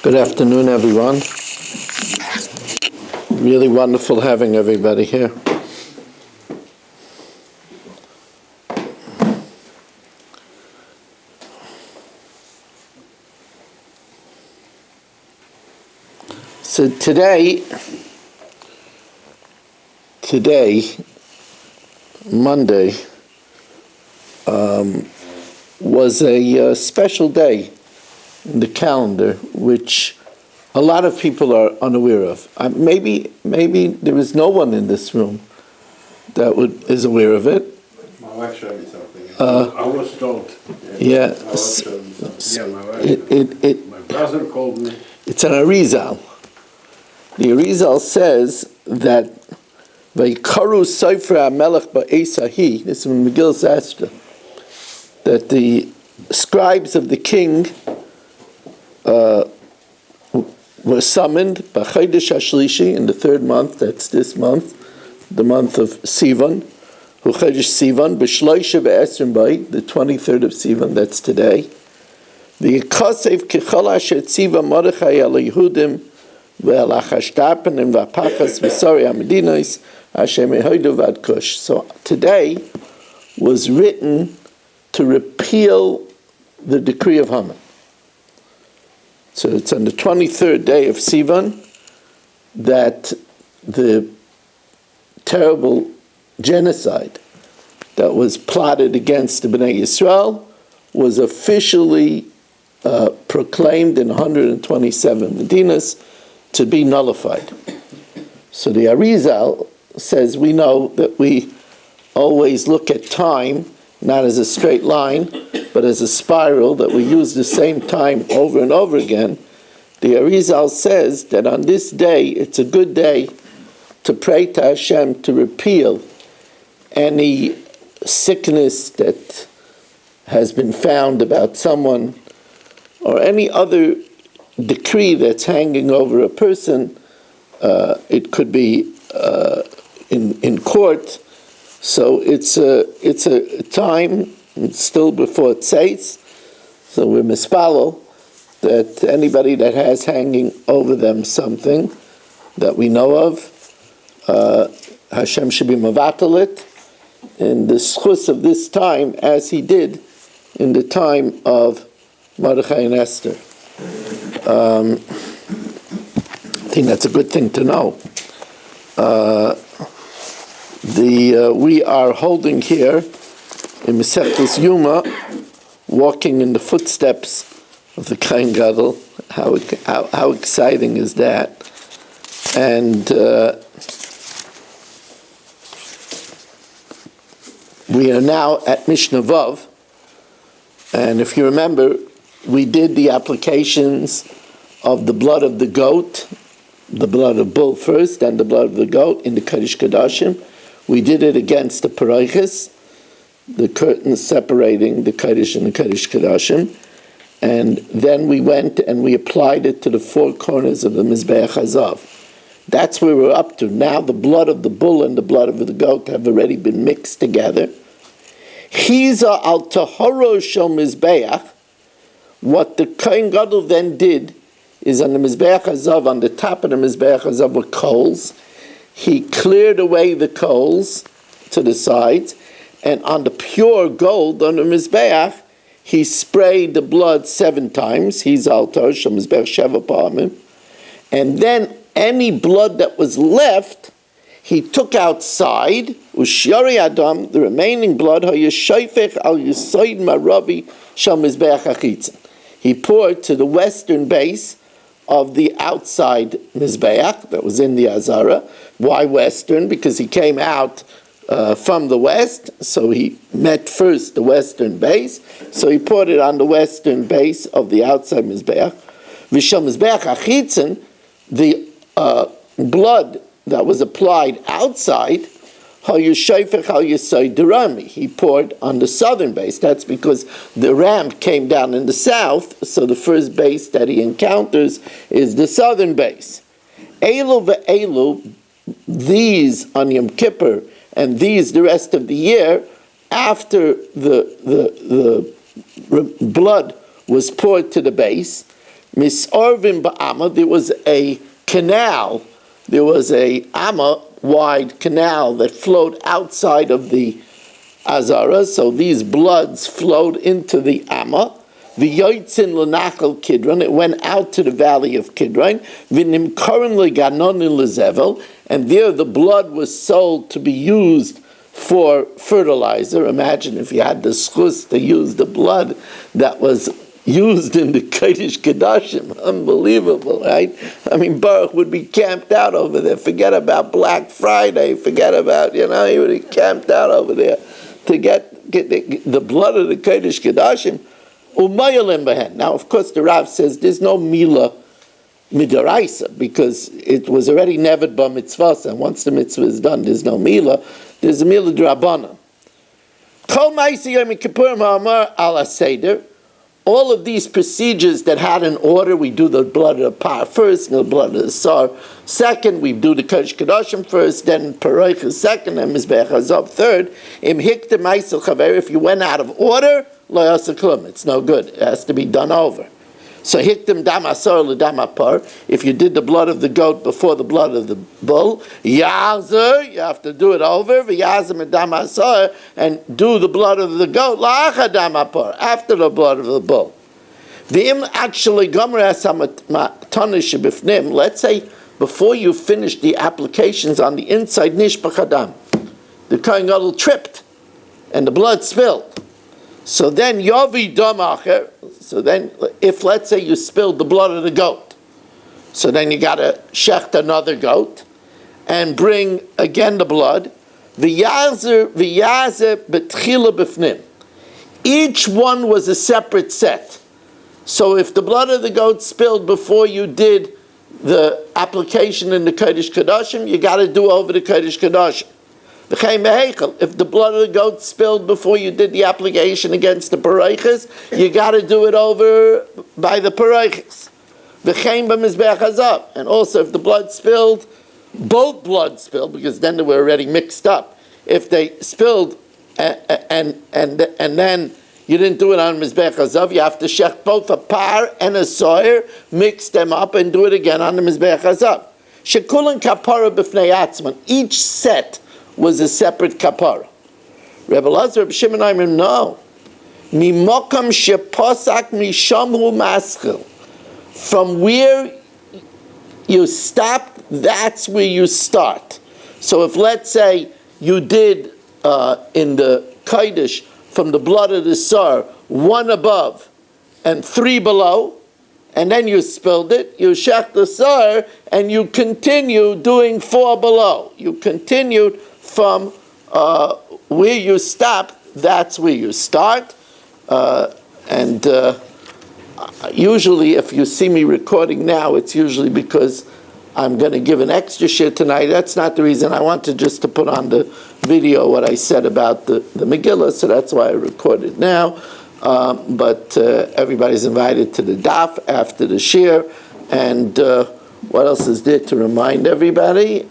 Good afternoon, everyone. Really wonderful having everybody here. So today, Monday, was a special day in the calendar, which a lot of people are unaware of. Maybe there is no one in this room that is aware of it. My wife showed me something. I was told. Yeah. My wife. My brother called me. It's an Arizal. The Arizal says that Vaykaru Seifra Melech Ba'esahi, this is from Megillah Esther, that the scribes of the king were summoned B'Chodesh HaShlishi in the third month, that's this month, the month of Sivan, Chodesh Sivan, B'Shloisha B'Esrim Bay, the 23rd of Sivan, that's today. The Yikasev Kechol Asher Tziva Mordechai Al Yehudim Ve'al Achashtapanim V'Apachas V'Sori HaMedinos Asher Mehoidu V'Ad Kush. So today was written to repeal the decree of Haman. So it's on the 23rd day of Sivan that the terrible genocide that was plotted against the Bnei Yisrael was officially proclaimed in 127 Medinas to be nullified. So the Arizal says we know that we always look at time not as a straight line, but as a spiral, that we use the same time over and over again. The Arizal says that on this day, it's a good day to pray to Hashem to repeal any sickness that has been found about someone or any other decree that's hanging over a person. It could be in court. So it's a time, it's still before it says, so we're mispalel that anybody that has hanging over them something that we know of, Hashem should be mavatal it in the schus of this time as he did in the time of Mordechai and Esther. I think that's a good thing to know. We are holding here in Masechtas Yoma, walking in the footsteps of the Kohen Gadol. How exciting is that? And we are now at Mishna Vav, and if you remember, we did the applications of the blood of the goat, the blood of bull first, and the blood of the goat in the Kodesh Kodashim. We did it against the Paraichas, the curtains separating the Kodesh and the Kodesh Kodashim, and then we went and we applied it to the four corners of the Mizbeach Hazav. That's where we're up to. Now the blood of the bull and the blood of the goat have already been mixed together. Chiza al tahoro shel Mizbeach. What the Kohen Gadol then did is on the Mizbeach Hazav, on the top of the Mizbeach Hazav were coals. He cleared away the coals to the sides, and on the pure gold on the Mizbeach, he sprayed the blood 7 times. He's altar, Shel Mizbeach Sheva Pa'amim. And then any blood that was left, he took outside, Ushari Adam, the remaining blood, Hayashayfech al Yisoid Maravi Shel Mizbeach Achitzin. He poured to the western base of the outside Mizbeach that was in the Azara. Why western? Because he came out from the west, so he met first the western base, so he poured it on the western base of the outside Mizbeach. V'shel Mizbeach Achitzin, the blood that was applied outside, he poured on the southern base. That's because the ram came down in the south, so the first base that he encounters is the southern base. Elu ve'elu, these on Yom Kippur, and these the rest of the year, after the blood was poured to the base, Misorvim ba'ama, there was a canal, there was a amma wide canal that flowed outside of the Azara, so these bloods flowed into the amma. The Yoitzin Lanachal Kidron, it went out to the valley of Kidron. V'nimkorin leganon lezevel, and there the blood was sold to be used for fertilizer. Imagine if you had the schus to use the blood that was used in the Kodesh Kodashim. Unbelievable, right? I mean, Baruch would be camped out over there. Forget about Black Friday. Forget about, he would be camped out over there to get the blood of the Kodesh Kodashim. Now, of course, the Rav says there's no Mila Midaraisa because it was already never ba mitzvah, and once the mitzvah is done, there's no Mila. There's a Mila D'Rabbanan. Kol Ma'aseh Yom Kippurim Ha'amar Al Seder. All of these procedures that had an order, we do the blood of the par first, and the blood of the sar second, we do the Kodesh Kodashim first, then Paroich second, and Mizbeach Hazav third. Im Hikta Ma'aseh Chaver, if you went out of order, Lo Yasa Klum, it's no good, it has to be done over. So Hiktim Dam Asar L'Dam Apar, if you did the blood of the goat before the blood of the bull, Yazer, you have to do it over, V'Yazer Dam Asar, and do the blood of the goat, La'acha Dam Apar, after the blood of the bull. V'im actually Gomer Tonish B'fnim, let's say before you finish the applications on the inside, Nishbach Adam, the Kohen Gadol tripped, and the blood spilled. So then, Yovi Domacher, so then, if let's say you spilled the blood of the goat, so then you got to shecht another goat, and bring again the blood, V'yazer betchila b'fnim. Each one was a separate set. So if the blood of the goat spilled before you did the application in the Kodesh Kodashim, you got to do over the Kodesh Kodashim. If the blood of the goat spilled before you did the application against the paroiches, you got to do it over by the paroiches. And also if the blood spilled, both blood spilled, because then they were already mixed up. If they spilled and then you didn't do it on Mizbech Hazav, you have to shech both a par and a soyer, mix them up and do it again on the Mizbech Hazav. Shekulan kapara b'fnei atzman. Each set was a separate kapara. Rebbe Lazar, Rebbe Shimon Aimer, no. Mimokam sheposak mishamhu maschil. From where you stop, that's where you start. So if, let's say, you did in the Kodesh from the blood of the sar, 1 above and 3 below, and then you spilled it, you shech the sar, and you continue doing 4 below. You continued from where you stop, that's where you start. Usually if you see me recording now, it's usually because I'm going to give an extra shir tonight. That's not the reason. I wanted just to put on the video what I said about the Megillah, so that's why I recorded now. But everybody's invited to the daf after the shir. And what else is there to remind everybody?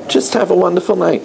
Just have a wonderful night.